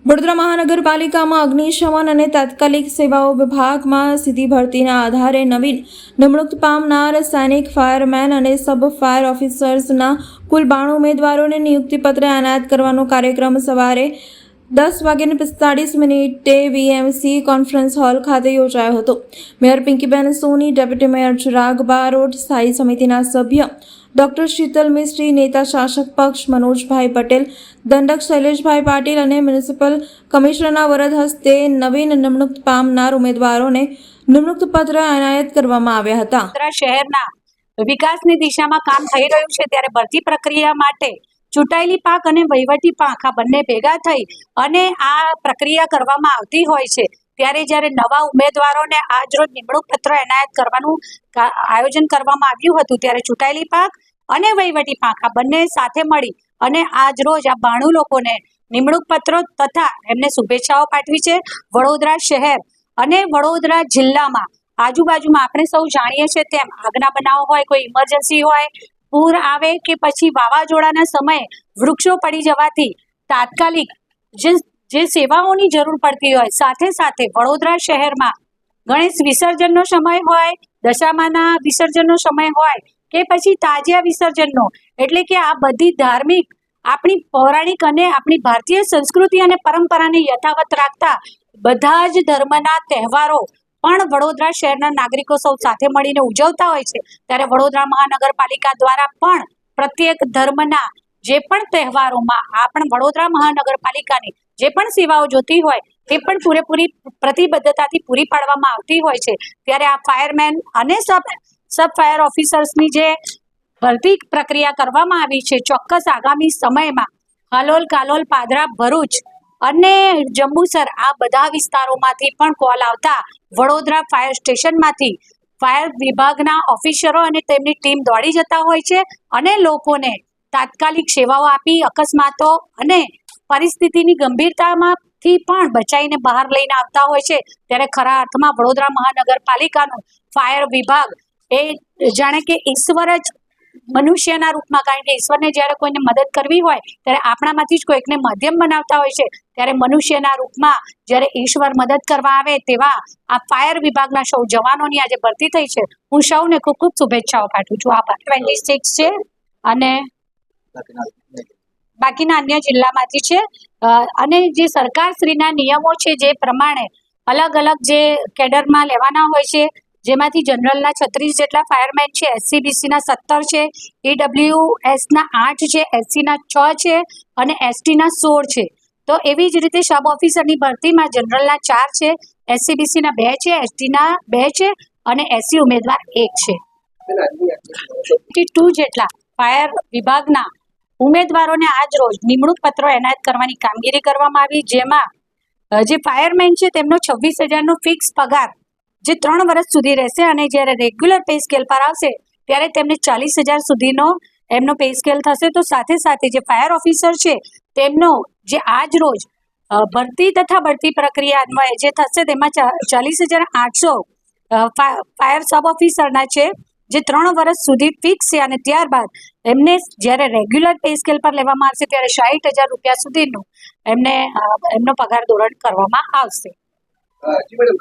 વડોદરા મહાનગરપાલિકામાં અગ્નિશમન અને તાત્કાલિક સેવાઓ વિભાગમાં સીધી ભરતીના આધારે નવીન નિમણૂક પામનાર સૈનિક ફાયરમેન અને સબ ફાયર ઓફિસર્સના કુલ 92 ઉમેદવારોને નિયુક્તિપત્ર એનાયત કરવાનો કાર્યક્રમ સવારે 10:45 વીએમસી કોન્ફરન્સ હોલ ખાતે યોજાયો હતો। મેયર પિંકીબેન સોની, ડેપ્યુટી મેયર ચિરાગ બારોટ, સ્થાયી સમિતિના સભ્ય ડોક્ટર શીતલ મિસ્ત્રી, નેતા શાસક પક્ષ મનોજભાઈ પટેલ, દંડક શૈલેષભાઈ પાટીલ અને મ્યુનિસિપલ કમિશનરના વરદ હસ્તે નવીન નિમણૂક પામનાર ઉમેદવારોને નિમણૂક પત્ર એનાયત કરવામાં આવ્યા હતા। વડોદરા શહેરના વિકાસની દિશામાં કામ થઈ રહ્યું છે ત્યારે ભરતી પ્રક્રિયા માટે ચૂંટાયેલી પાંખ અને વહીવટી પાંખ આ બંને ભેગા થઈ અને આ પ્રક્રિયા કરવામાં આવતી હોય છે ત્યારે જ્યારે નવા ઉમેદવારોને આજરોજ નિમણૂક પત્ર એનાયત કરવાનું આયોજન કરવામાં આવ્યું હતું ત્યારે ચૂંટાયેલી પાંખ અને વહીવટી પાંખ આ બંને સાથે મળી અને આજરોજ આ 92 લોકોને નિમણૂક પત્રો તથા એમને શુભેચ્છાઓ પાઠવી છે। વડોદરા શહેર અને વડોદરા જિલ્લામાં આજુબાજુમાં આપણે સૌ જાણીએ છીએ તેમ આગના બનાવ હોય, કોઈ ઇમરજન્સી હોય, પૂર આવે કે પછી વાવાઝોડાના સમયે વૃક્ષો પડી જવાથી તાત્કાલિક જે સેવાઓની જરૂર પડતી હોય, સાથે સાથે વડોદરા શહેરમાં ગણેશ વિસર્જનનો સમય હોય, દશામાના વિસર્જનનો સમય હોય કે પછી તાજિયા વિસર્જનનો, એટલે કે આ બધી ધાર્મિક આપણી પૌરાણિક અને આપણી ભારતીય સંસ્કૃતિ અને પરંપરાને યથાવત રાખતા બધા જ ધર્મના તહેવારો પણ વડોદરા શહેરના નાગરિકો સૌ સાથે મળીને ઉજવતા હોય છે ત્યારે વડોદરા મહાનગરપાલિકા દ્વારા પણ પ્રત્યેક ધર્મના જે પણ તહેવારોમાં આપણ વડોદરા મહાનગરપાલિકાની જે પણ સેવાઓ જોતી હોય તે પણ પૂરેપૂરી પ્રતિબદ્ધતાથી પૂરી પાડવામાં આવતી હોય છે। ત્યારે આ ફાયરમેન અને સબ ફાયર ઓફિસર્સની જે ભરતી પ્રક્રિયા કરવામાં આવી છે ચોક્કસ આગામી સમયમાં હાલોલ, કાલોલ, પાદરા, ભરૂચ અને જંબુસર આ બધા વિસ્તારોમાંથી પણ કોલ આવતા વડોદરા ફાયર સ્ટેશનમાંથી ફાયર વિભાગના ઓફિસરો અને તેમની ટીમ દોડી જતા હોય છે અને લોકોને તાત્કાલિક સેવાઓ આપી અકસ્માતો અને પરિસ્થિતિની ગંભીરતામાંથી પણ બચાવીને બહાર લઈને આવતા હોય છે। ત્યારે ખરા અર્થમાં વડોદરા મહાનગરપાલિકાનું ફાયર વિભાગ એ જાણે કે ઈશ્વર જ મનુષ્યના રૂપમાં, કારણ કે ઈશ્વરને જ્યારે કોઈને મદદ કરવી હોય ત્યારે આપણામાંથી જ કોઈકને માધ્યમ બનાવતા હોય છે ત્યારે મનુષ્યના રૂપમાં જ્યારે ઈશ્વર મદદ કરવા આવે તેવા આ ફાયર વિભાગના સૌ જવાનોની આજે ભરતી થઈ છે। હું સૌને ખૂબ ખૂબ શુભેચ્છાઓ પાઠવું છું। આભાર। 26 છે અને બાકીના અન્ય જિલ્લામાંથી છે અને જે સરકારશ્રીના નિયમો છે જે પ્રમાણે અલગ અલગ જે કેડરમાં લેવાના હોય છે જેમાંથી જનરલના 36 જેટલા ફાયરમેન છે, SCBCના 17 છે, EWSના 8 છે, SCના 6 છે અને STના 16 છે। તો એવી જ રીતે સબ ઓફિસરની ભરતીમાં જનરલના 4 છે, SCBCના 2 છે, STના 2 છે અને SC ઉમેદવાર 1 છે। 22 જેટલા ફાયર વિભાગના ઉમેદવારોને આજ રોજ નિમણૂક પત્રો એનાયત કરવાની કામગીરી કરવામાં આવી, જેમાં જે ફાયરમેન છે તેમનો 26,000નો ફિક્સ પગાર જે 3 વર્ષ સુધી રહેશે અને જ્યારે રેગ્યુલર પે સ્કેલ પર આવશે ત્યારે તેમને 40,000 સુધીનો એમનો પે સ્કેલ થશે। તો સાથે સાથે જે ફાયર ઓફિસર છે તેમનો જે આજ રોજ ભરતી તથા બઢતી પ્રક્રિયા અન્વયે જે થશે તેમાં 40,800 ફાયર સબ ઓફિસરના છે જે 3 વર્ષ સુધી ફિક્સ છે અને ત્યારબાદ એમને જ્યારે રેગ્યુલર પે સ્કેલ પર લેવામાં આવશે ત્યારે 60,000 રૂપિયા સુધીનું એમનો પગાર ધોરણ કરવામાં આવશે।